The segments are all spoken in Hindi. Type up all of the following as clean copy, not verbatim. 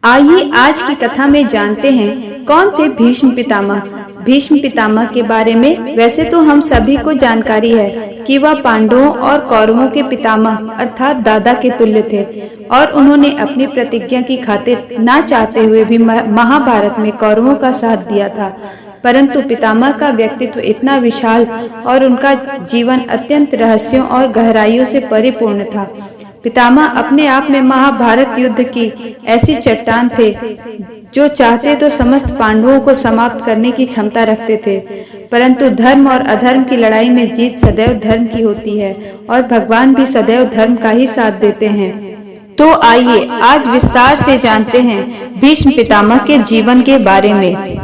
आइए आज की कथा में जानते हैं कौन थे भीष्म पितामह। भीष्म पितामह के बारे में वैसे तो हम सभी को जानकारी है कि वह पांडवों और कौरवों के पितामह अर्थात दादा के तुल्य थे और उन्होंने अपनी प्रतिज्ञा की खातिर ना चाहते हुए भी महाभारत में कौरवों का साथ दिया था। परंतु पितामह का व्यक्तित्व इतना विशाल और उनका जीवन अत्यंत रहस्यों और गहराइयों से परिपूर्ण था। पितामह अपने आप में महाभारत युद्ध की ऐसी चट्टान थे जो चाहते तो समस्त पांडवों को समाप्त करने की क्षमता रखते थे। परंतु धर्म और अधर्म की लड़ाई में जीत सदैव धर्म की होती है और भगवान भी सदैव धर्म का ही साथ देते हैं। तो आइए आज विस्तार से जानते हैं भीष्म पितामह के जीवन के बारे में।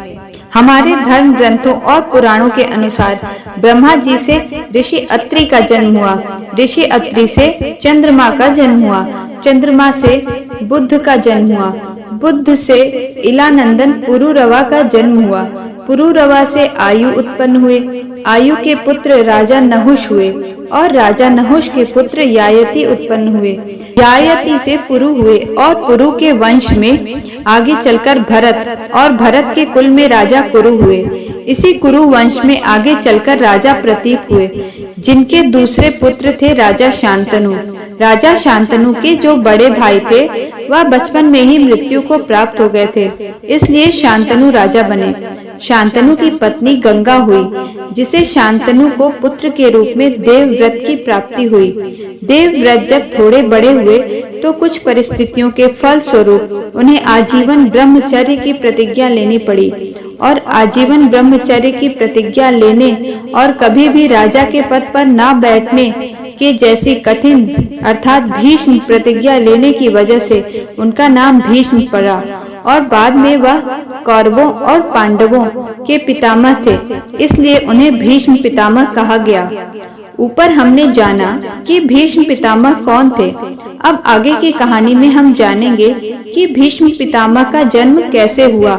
हमारे धर्म ग्रंथों और पुराणों के अनुसार ब्रह्मा जी से ऋषि अत्रि का जन्म हुआ, ऋषि अत्रि से चंद्रमा का जन्म हुआ, चंद्रमा से बुध का जन्म हुआ, बुध से इलानंदन पुरुरवा का जन्म हुआ, पुरुरवा से आयु उत्पन्न हुए, आयु के पुत्र राजा नहुष हुए और राजा नहुष के पुत्र यायति उत्पन्न हुए, यायति से पुरु हुए और पुरु के वंश में आगे चलकर भरत और भरत के कुल में राजा कुरु हुए। इसी कुरु वंश में आगे चलकर राजा प्रतीप हुए जिनके दूसरे पुत्र थे राजा शांतनु। राजा शांतनु के जो बड़े भाई थे वह बचपन में ही मृत्यु को प्राप्त हो गए थे, इसलिए शांतनु राजा बने। शांतनु की पत्नी गंगा हुई जिसे शांतनु को पुत्र के रूप में देवव्रत की प्राप्ति हुई। देवव्रत जब थोड़े बड़े हुए तो कुछ परिस्थितियों के फल स्वरूप उन्हें आजीवन ब्रह्मचर्य की प्रतिज्ञा लेनी पड़ी और आजीवन ब्रह्मचर्य की प्रतिज्ञा लेने और कभी भी राजा के पद पर ना बैठने के जैसी कठिन अर्थात भीष्म प्रतिज्ञा लेने की वजह से उनका नाम भीष्म पड़ा और बाद में वह कौरवों और पांडवों के पितामह थे, इसलिए उन्हें भीष्म पितामह कहा गया। ऊपर हमने जाना कि भीष्म पितामह कौन थे। अब आगे की कहानी में हम जानेंगे कि भीष्म पितामह का जन्म कैसे हुआ।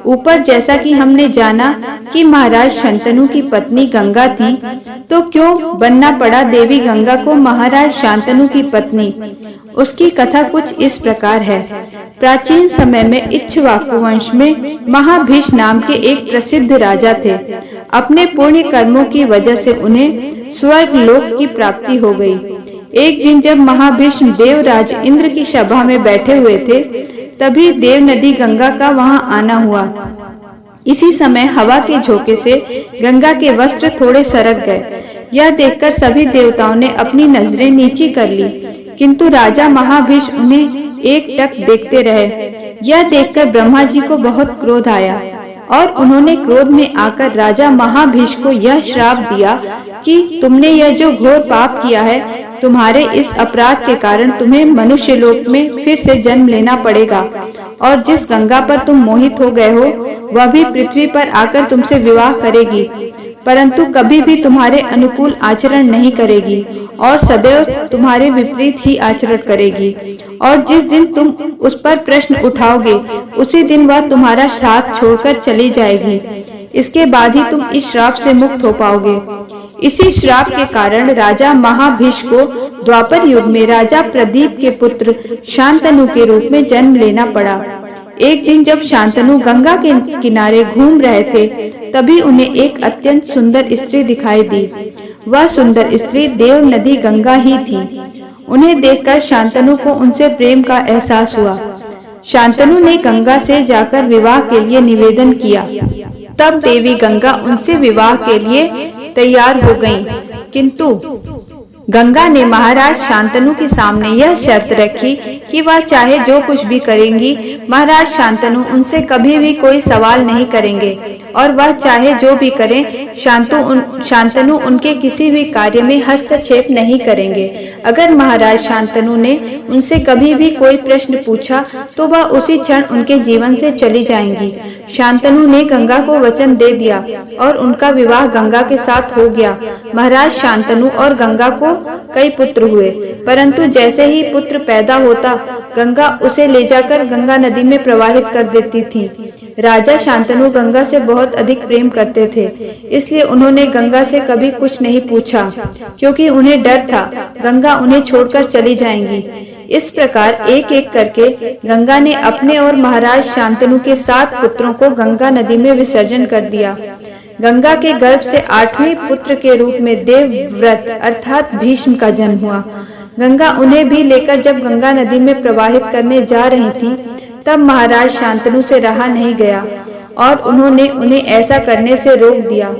ऊपर जैसा कि हमने जाना कि महाराज शांतनु की पत्नी गंगा थी, तो क्यों बनना पड़ा देवी गंगा को महाराज शांतनु की पत्नी। उसकी कथा कुछ इस प्रकार है। प्राचीन समय में इक्ष्वाकु वंश में महाभीष्म नाम के एक प्रसिद्ध राजा थे। अपने पुण्य कर्मों की वजह से उन्हें स्वर्ग लोक की प्राप्ति हो गई। एक दिन जब महाभीष्म देवराज इंद्र की सभा में बैठे हुए थे, तभी देव नदी गंगा का वहां आना हुआ। इसी समय हवा के झोंके से गंगा के वस्त्र थोड़े सरक गए। यह देखकर सभी देवताओं ने अपनी नजरें नीची कर ली, किंतु राजा महाभीष्म उन्हें एक टक देखते रहे। यह देखकर ब्रह्मा जी को बहुत क्रोध आया और उन्होंने क्रोध में आकर राजा महाभीष्म को यह श्राप दिया कि तुमने यह जो घोर पाप किया है, तुम्हारे इस अपराध के कारण तुम्हें मनुष्य लोक में फिर से जन्म लेना पड़ेगा और जिस गंगा पर तुम मोहित हो गए हो वह भी पृथ्वी पर आकर तुमसे विवाह करेगी, परंतु कभी भी तुम्हारे अनुकूल आचरण नहीं करेगी और सदैव तुम्हारे विपरीत ही आचरण करेगी और जिस दिन तुम उस पर प्रश्न उठाओगे उसी दिन वह तुम्हारा साथ छोड़कर चली जाएगी। इसके बाद ही तुम इस श्राप से मुक्त हो पाओगे। इसी श्राप के कारण राजा महाभीष्म को द्वापर युग में राजा प्रदीप के पुत्र शांतनु के रूप में जन्म लेना पड़ा। एक दिन जब शांतनु गंगा के किनारे घूम रहे थे, तभी उन्हें एक अत्यंत सुंदर स्त्री दिखाई दी। वह सुंदर स्त्री देव नदी गंगा ही थी। उन्हें देखकर शांतनु को उनसे प्रेम का एहसास हुआ। शांतनु ने गंगा से जाकर विवाह के लिए निवेदन किया। तब देवी गंगा उनसे विवाह के लिए तैयार हो गईं, किंतु गंगा ने महाराज शांतनु के सामने यह शर्त रखी कि वह चाहे जो कुछ भी करेंगी, महाराज शांतनु उनसे कभी भी कोई सवाल नहीं करेंगे और वह चाहे जो भी करें, शांतनु उनके किसी भी कार्य में हस्तक्षेप नहीं करेंगे। अगर महाराज शांतनु ने उनसे कभी भी कोई प्रश्न पूछा तो वह उसी क्षण उनके जीवन से चली जाएंगी। शांतनु ने गंगा को वचन दे दिया और उनका विवाह गंगा के साथ हो गया। महाराज शांतनु और गंगा को कई पुत्र हुए, परंतु जैसे ही पुत्र पैदा होता गंगा उसे ले जाकर गंगा नदी में प्रवाहित कर देती थी। राजा शांतनु गंगा से बहुत अधिक प्रेम करते थे, इसलिए उन्होंने गंगा से कभी कुछ नहीं पूछा, क्योंकि उन्हें डर था गंगा उन्हें छोड़कर चली जाएंगी। इस प्रकार एक एक करके गंगा ने अपने और महाराज शांतनु के 7 पुत्रों को गंगा नदी में विसर्जन कर दिया। गंगा के गर्भ से 8वें पुत्र के रूप में देवव्रत अर्थात भीष्म का जन्म हुआ। गंगा उन्हें भी लेकर जब गंगा नदी में प्रवाहित करने जा रही थी, तब महाराज शांतनु से रहा नहीं गया और उन्होंने उन्हें ऐसा करने से रोक दिया।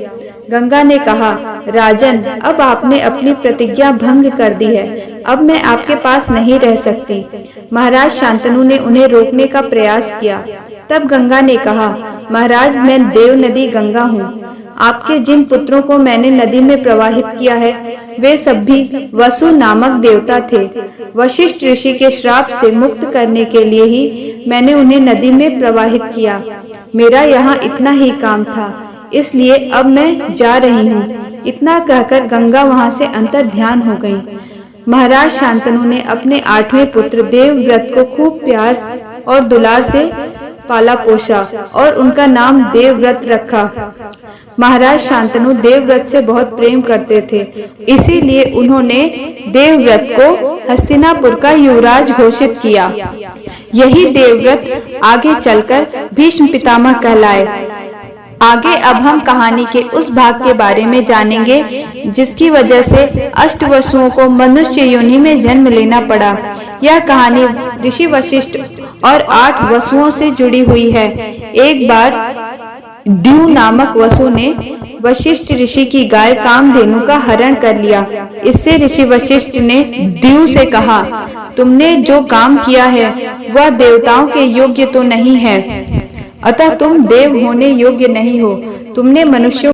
गंगा ने कहा, राजन, अब आपने अपनी प्रतिज्ञा भंग कर दी है, अब मैं आपके पास नहीं रह सकती। महाराज शांतनु ने उन्हें रोकने का प्रयास किया। तब गंगा ने कहा, महाराज, मैं देव नदी गंगा हूँ। आपके जिन पुत्रों को मैंने नदी में प्रवाहित किया है, वे सब भी वसु नामक देवता थे। वशिष्ठ ऋषि के श्राप से मुक्त करने के लिए ही मैंने उन्हें नदी में प्रवाहित किया। मेरा यहाँ इतना ही काम था, इसलिए अब मैं जा रही हूँ। इतना कहकर गंगा वहाँ से अंतर ध्यान हो गई। महाराज शांतनु ने अपने 8वें पुत्र देवव्रत को खूब प्यार और दुलार से पाला पोसा और उनका नाम देवव्रत रखा। महाराज शांतनु देवव्रत से बहुत प्रेम करते थे, इसीलिए उन्होंने देवव्रत को हस्तिनापुर का युवराज घोषित किया। यही देवव्रत आगे चलकर भीष्म पितामह कहलाए। आगे अब हम कहानी के उस भाग के बारे में जानेंगे जिसकी वजह से अष्टवसुओं को मनुष्य योनि में जन्म लेना पड़ा। यह कहानी ऋषि वशिष्ठ और 8 वसुओं से जुड़ी हुई है। एक बार द्यू नामक वसु ने वशिष्ठ ऋषि की गाय कामधेनु का हरण कर लिया। इससे ऋषि वशिष्ठ ने द्यू से कहा, तुमने जो काम किया है वह देवताओं के योग्य तो नहीं है, अतः तुम देव होने योग्य नहीं हो। तुमने मनुष्यों